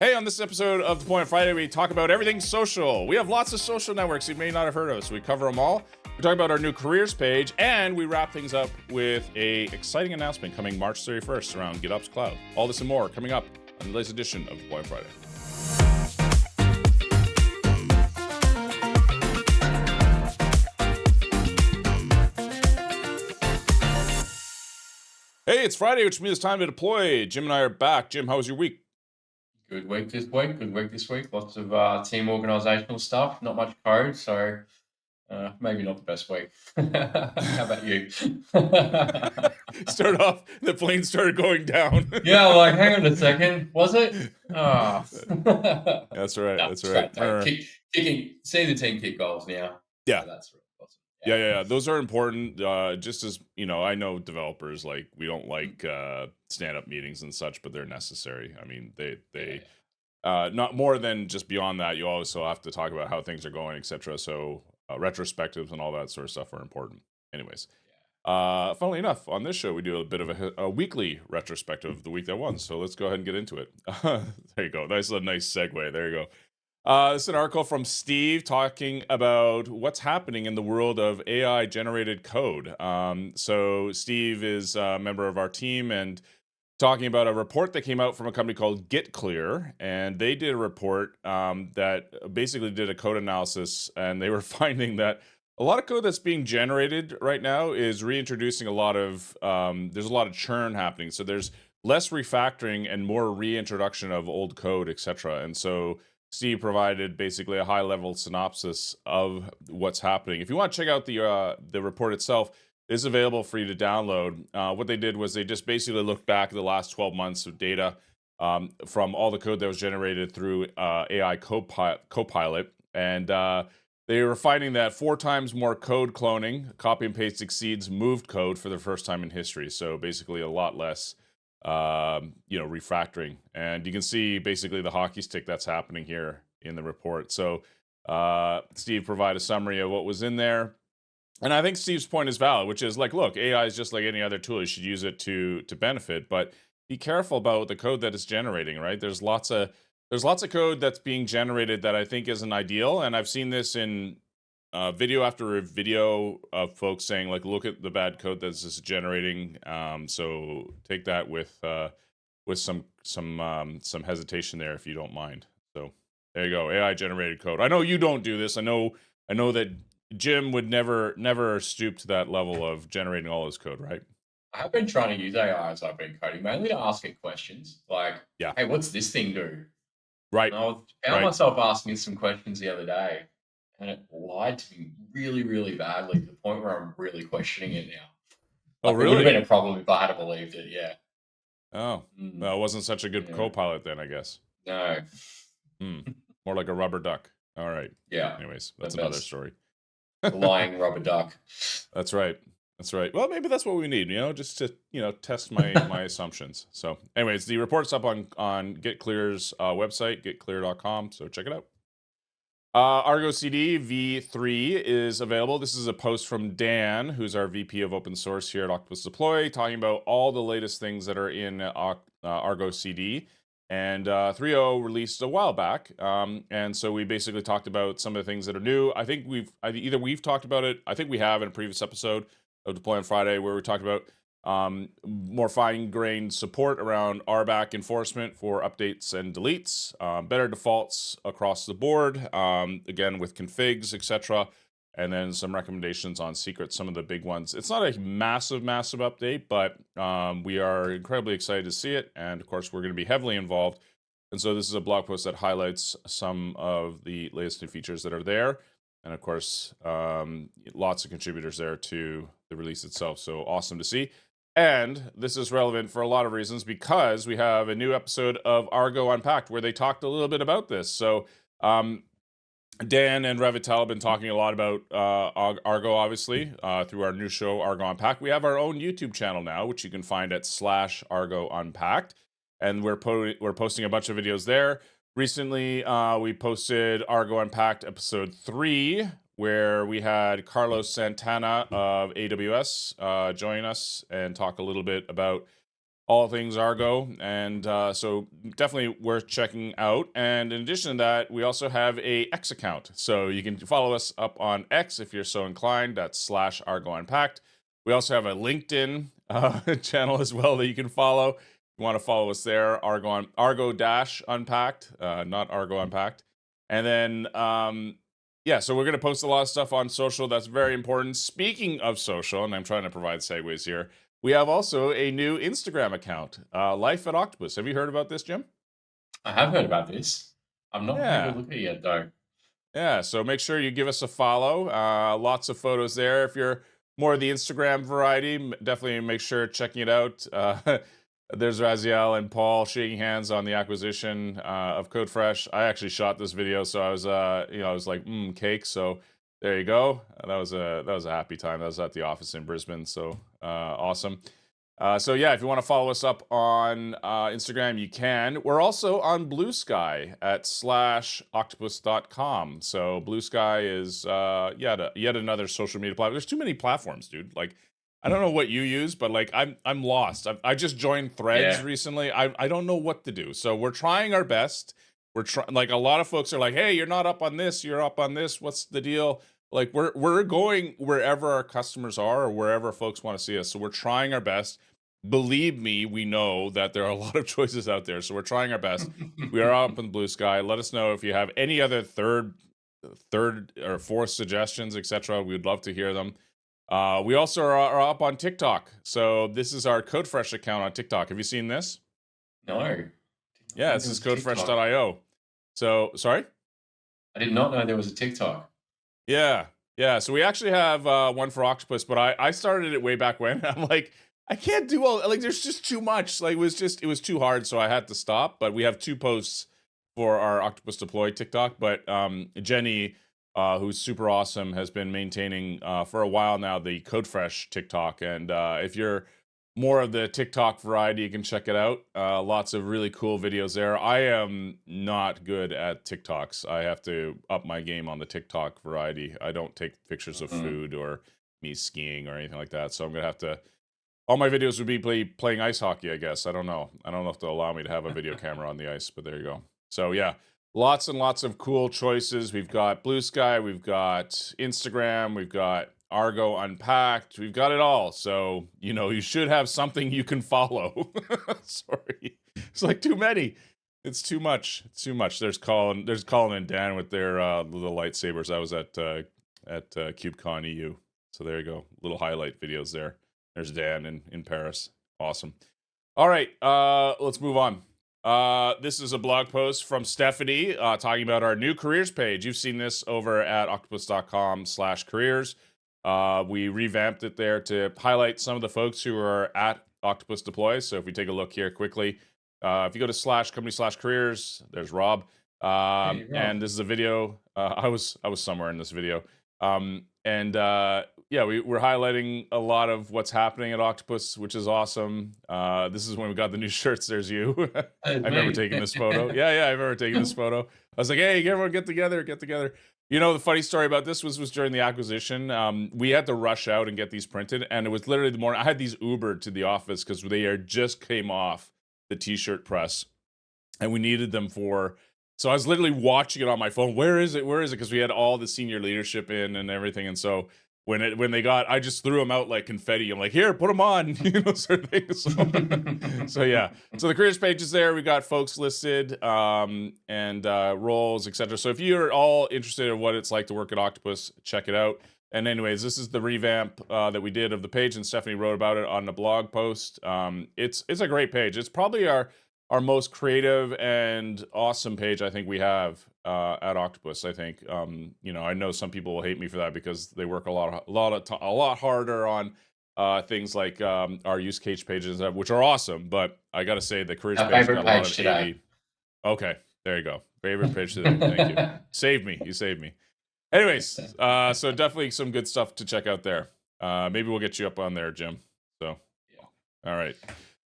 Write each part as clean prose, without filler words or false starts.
Hey, on this episode of Deploy Friday, we talk about everything social. We have lots of social networks you may not have heard of, so we cover them all. We talk about our new careers page, and we wrap things up with a exciting announcement coming March 31st around GitOps Cloud. All this and more coming up on the latest edition of Deploy Friday. Hey, it's Friday, which means it's time to deploy. Jim and I are back. Jim, how was your week? Good week this week. Lots of team organizational stuff, not much code, so maybe not the best week. How about you? Start off, the plane started going down. Yeah, like, hang on a second. Was it? Oh. That's right. No, that's right. Seeing the team kick goals now. Yeah. So that's really awesome. Yeah. Those are important. Just as, I know developers, like, we don't like stand-up meetings and such, but they're necessary. I mean, they not more than just beyond that, you also have to talk about how things are going, etc. So retrospectives and all that sort of stuff are important. Anyways, funnily enough, on this show, we do a bit of a weekly retrospective of the week that was. So let's go ahead and get into it. There you go. That's a nice segue. There you go. This is an article from Steve talking about what's happening in the world of AI generated code. So Steve is a member of our team and talking about a report that came out from a company called GitClear, and they did a report that basically did a code analysis, and they were finding that a lot of code that's being generated right now is reintroducing a lot of there's a lot of churn happening. So there's less refactoring and more reintroduction of old code, etc. And so Steve provided basically a high-level synopsis of what's happening. If you want to check out the report itself, it's available for you to download. What they did was they just basically looked back at the last 12 months of data from all the code that was generated through AI Copilot, and they were finding that 4 times more code cloning, copy and paste exceeds moved code for the first time in history. So basically a lot less refactoring, and you can see basically the hockey stick that's happening here in the report. So Steve provided a summary of what was in there, and I think Steve's point is valid, which is like, look, AI is just like any other tool. You should use it to benefit, but be careful about the code that it's generating, right? There's lots of code that's being generated that I think isn't ideal, and I've seen this in video after video of folks saying, like, look at the bad code that's just generating. So take that with some hesitation there, if you don't mind. So there you go, AI generated code. I know you don't do this. I know that Jim would never stoop to that level of generating all his code, right? I've been trying to use AI as I've been coding, mainly to ask it questions like, Yeah. hey, what's this thing do? Right. And I found myself asking it some questions the other day, and it lied to me really, really badly to the point where I'm really questioning it now. Oh, really? It would have been a problem if I had believed it, yeah. Oh, well, it wasn't such a good Copilot then, I guess. No. More like a rubber duck. All right. Yeah. Anyways, that's another story. The lying rubber duck. That's right. Well, maybe that's what we need, just to, test my assumptions. So anyways, the report's up on GitClear's website, gitclear.com. So check it out. Argo CD v3 is available. This is a post from Dan, who's our VP of open source here at Octopus Deploy, talking about all the latest things that are in Argo CD. And 3.0 released a while back, and so we basically talked about some of the things that are new. I think we've talked about it. I think we have in a previous episode of Deploy on Friday, where we talked about more fine-grained support around RBAC enforcement for updates and deletes, better defaults across the board, again with configs, etc., and then some recommendations on secrets, some of the big ones. It's not a massive update, but we are incredibly excited to see it, and of course we're going to be heavily involved. And so this is a blog post that highlights some of the latest new features that are there, and of course lots of contributors there to the release itself. So awesome to see. And this is relevant for a lot of reasons, because we have a new episode of Argo Unpacked where they talked a little bit about this. So Dan and Revital have been talking a lot about Argo, obviously, through our new show, Argo Unpacked. We have our own YouTube channel now, which you can find at /Argo Unpacked. And we're posting a bunch of videos there. Recently, we posted Argo Unpacked episode 3, where we had Carlos Santana of AWS join us and talk a little bit about all things Argo, and so definitely worth checking out. And in addition to that, we also have a X account, so you can follow us up on X if you're so inclined. That's /Argo Unpacked. We also have a LinkedIn channel as well that you can follow. If you want to follow us there, Argo-Unpacked, not Argo Unpacked. And then yeah, so we're going to post a lot of stuff on social. That's very important. Speaking of social, and I'm trying to provide segues here, we have also a new Instagram account, Life at Octopus. Have you heard about this, Jim? I have heard about this. I've not had a Yeah. look at it yet, though. Yeah, so make sure you give us a follow. Lots of photos there. If you're more of the Instagram variety, definitely make sure checking it out. There's Raziel and Paul shaking hands on the acquisition of Codefresh. I actually shot this video, so I was, I was like, cake. So there you go. That was a happy time. That was at the office in Brisbane. So awesome. So yeah, if you want to follow us up on Instagram, you can. We're also on Bluesky at /octopus.com. So Bluesky is yet another social media platform. There's too many platforms, dude. Like, I don't know what you use, but like I'm lost. I just joined Threads recently. I don't know what to do. So we're trying our best. We're trying. Like, a lot of folks are like, "Hey, you're not up on this. You're up on this. What's the deal?" Like, we're going wherever our customers are or wherever folks want to see us. So we're trying our best. Believe me, we know that there are a lot of choices out there. So we're trying our best. We are up in Bluesky. Let us know if you have any other third or fourth suggestions, etc. We'd love to hear them. We also are up on TikTok. So this is our Codefresh account on TikTok. Have you seen this? No. Yeah, this is codefresh.io. So, sorry? I did not know there was a TikTok. Yeah. So we actually have one for Octopus, but I started it way back when. I'm like, I can't do all, like, there's just too much. Like, it was too hard, so I had to stop. But we have 2 posts for our Octopus Deploy TikTok. But Jenny, who's super awesome, has been maintaining for a while now the Codefresh TikTok. And if you're more of the TikTok variety, you can check it out. Lots of really cool videos there. I am not good at TikToks. I have to up my game on the TikTok variety. I don't take pictures of food or me skiing or anything like that. So I'm going to have to, all my videos would be playing ice hockey, I guess. I don't know if they'll allow me to have a video camera on the ice, but there you go. So yeah, lots and lots of cool choices. We've got Bluesky, we've got Instagram, we've got Argo Unpacked. We've got it all. So, you should have something you can follow. Sorry. It's like too many. It's too much. There's Colin and Dan with their little lightsabers. I was at KubeCon EU. So there you go. Little highlight videos there. There's Dan in Paris. Awesome. All right, let's move on. This is a blog post from Stephanie talking about our new careers page. You've seen this over at octopus.com/careers. We revamped it there to highlight some of the folks who are at Octopus Deploy. So if we take a look here quickly, if you go to /company/careers, there's Rob. Hey, Rob. And this is a video. I was somewhere in this video. Yeah, we're highlighting a lot of what's happening at Octopus, which is awesome. This is when we got the new shirts. There's you. I remember taking this photo. Yeah, I remember taking this photo. I was like, hey, everyone get together. The funny story about this was during the acquisition. We had to rush out and get these printed, and it was literally the morning. I had these Ubered to the office because they just came off the t-shirt press, and we needed them for. So I was literally watching it on my phone. Where is it? Because we had all the senior leadership in and everything, and so when they got, I just threw them out like confetti. I'm like, here, put them on, sort of thing. So yeah. So the careers page is there. We got folks listed, and roles, etc. So if you're all interested in what it's like to work at Octopus, check it out. And anyways, this is the revamp that we did of the page, and Stephanie wrote about it on the blog post. It's a great page. It's probably our most creative and awesome page I think we have at Octopus. I think I know some people will hate me for that because they work a lot harder on things like our use case pages, which are awesome. But I got to say, the careers page got a lot of today. Okay, there you go. Favorite page today. Thank you. You saved me. Anyways, so definitely some good stuff to check out there. Maybe we'll get you up on there, Jim. So, all right.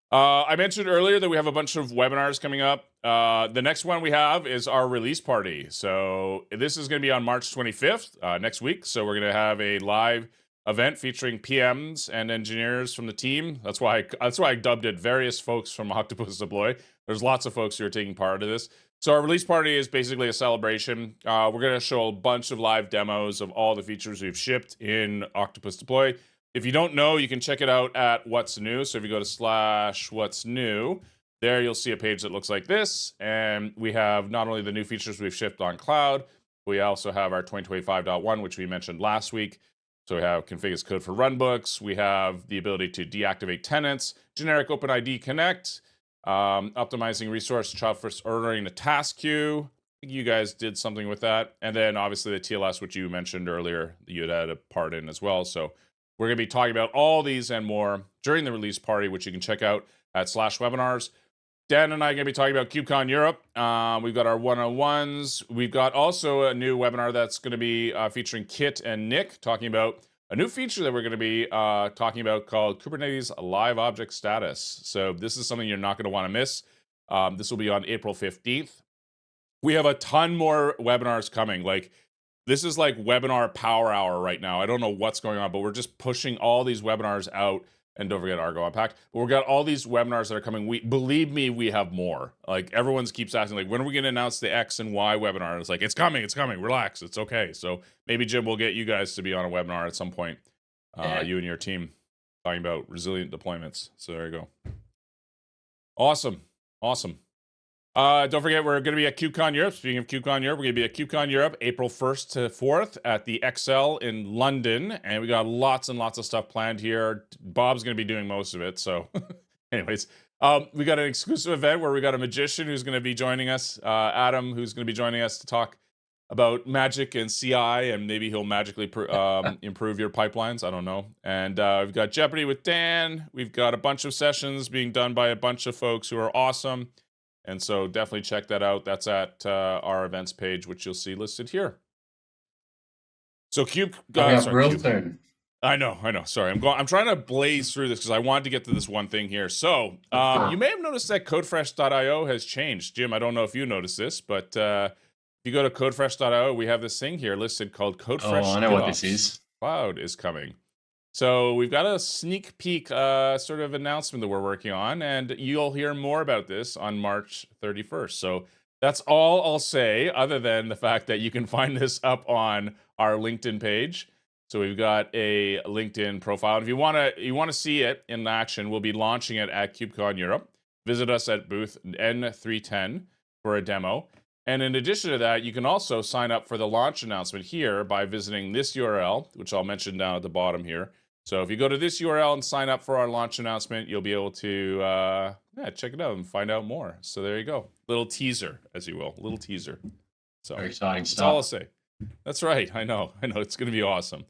I mentioned earlier that we have a bunch of webinars coming up. The next one we have is our release party. So this is going to be on March 25th, next week. So we're going to have a live event featuring PMs and engineers from the team. That's why I dubbed it various folks from Octopus Deploy. There's lots of folks who are taking part of this. So our release party is basically a celebration. We're going to show a bunch of live demos of all the features we've shipped in Octopus Deploy. If you don't know, you can check it out at What's New. So if you go to /what's-new, there you'll see a page that looks like this. And we have not only the new features we've shipped on cloud, we also have our 2025.1, which we mentioned last week. So we have config as code for runbooks. We have the ability to deactivate tenants, generic OpenID connect, optimizing resource child first ordering the task queue. I think you guys did something with that. And then obviously the TLS, which you mentioned earlier, you had a part in as well. So we're going to be talking about all these and more during the release party, which you can check out at /webinars. Dan and I are going to be talking about KubeCon Europe. We've got our one-on-ones. We've got also a new webinar that's going to be featuring Kit and Nick, talking about a new feature that we're going to be talking about called Kubernetes Live Object Status. So this is something you're not going to want to miss. This will be on April 15th. We have a ton more webinars coming. Like, this is like webinar power hour right now. I don't know what's going on, but we're just pushing all these webinars out. And don't forget Argo Unpacked. But we've got all these webinars that are coming. Believe me, we have more. Like, everyone's keeps asking, like, when are we going to announce the X and Y webinar? And it's like, it's coming. Relax. It's okay. So maybe, Jim, we'll get you guys to be on a webinar at some point. You and your team talking about resilient deployments. So there you go. Awesome. Don't forget, we're going to be at KubeCon Europe. Speaking of KubeCon Europe, we're going to be at KubeCon Europe April 1st to 4th at the XL in London. And we got lots and lots of stuff planned here. Bob's going to be doing most of it. So anyways, we got an exclusive event where we got a magician who's going to be joining us, Adam, who's going to be joining us to talk about magic and CI, and maybe he'll magically improve your pipelines. I don't know. And we've got Jeopardy with Dan. We've got a bunch of sessions being done by a bunch of folks who are awesome. And so definitely check that out. That's at our events page, which you'll see listed here. So Cube. Soon. I know. Sorry, I'm trying to blaze through this because I wanted to get to this one thing here. So you may have noticed that Codefresh.io has changed. Jim, I don't know if you noticed this, but if you go to Codefresh.io, we have this thing here listed called Codefresh. Oh, I know what this is. Cloud is coming. So we've got a sneak peek sort of announcement that we're working on, and you'll hear more about this on March 31st. So that's all I'll say, other than the fact that you can find this up on our LinkedIn page. So we've got a LinkedIn profile. If you want to see it in action, we'll be launching it at KubeCon Europe. Visit us at booth N310 for a demo. And in addition to that, you can also sign up for the launch announcement here by visiting this URL, which I'll mention down at the bottom here. So if you go to this URL and sign up for our launch announcement, you'll be able to check it out and find out more. So there you go. Little teaser, as you will. Little teaser. So very exciting stuff. That's all I'll say. That's right. I know. It's going to be awesome.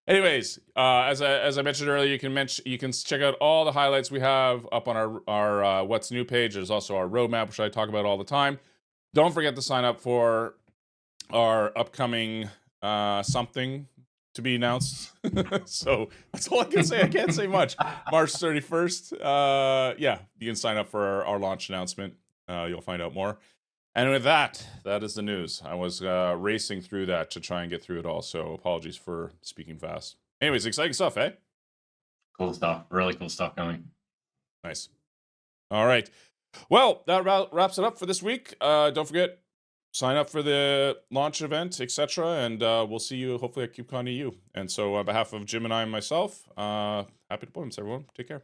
Anyways, as I mentioned earlier, you can check out all the highlights we have up on our What's New page. There's also our roadmap, which I talk about all the time. Don't forget to sign up for our upcoming something to be announced. So that's all I can say. I can't say much. March 31st. You can sign up for our launch announcement. You'll find out more. And with that is the news. I was racing through that to try and get through it all. So apologies for speaking fast. Anyways, exciting stuff, eh? Cool stuff. Really cool stuff coming. Nice. All right. Well, that wraps it up for this week. Don't forget, sign up for the launch event, etc. And we'll see you hopefully at KubeCon EU. And so on behalf of Jim and I and myself, happy deployments, everyone. Take care.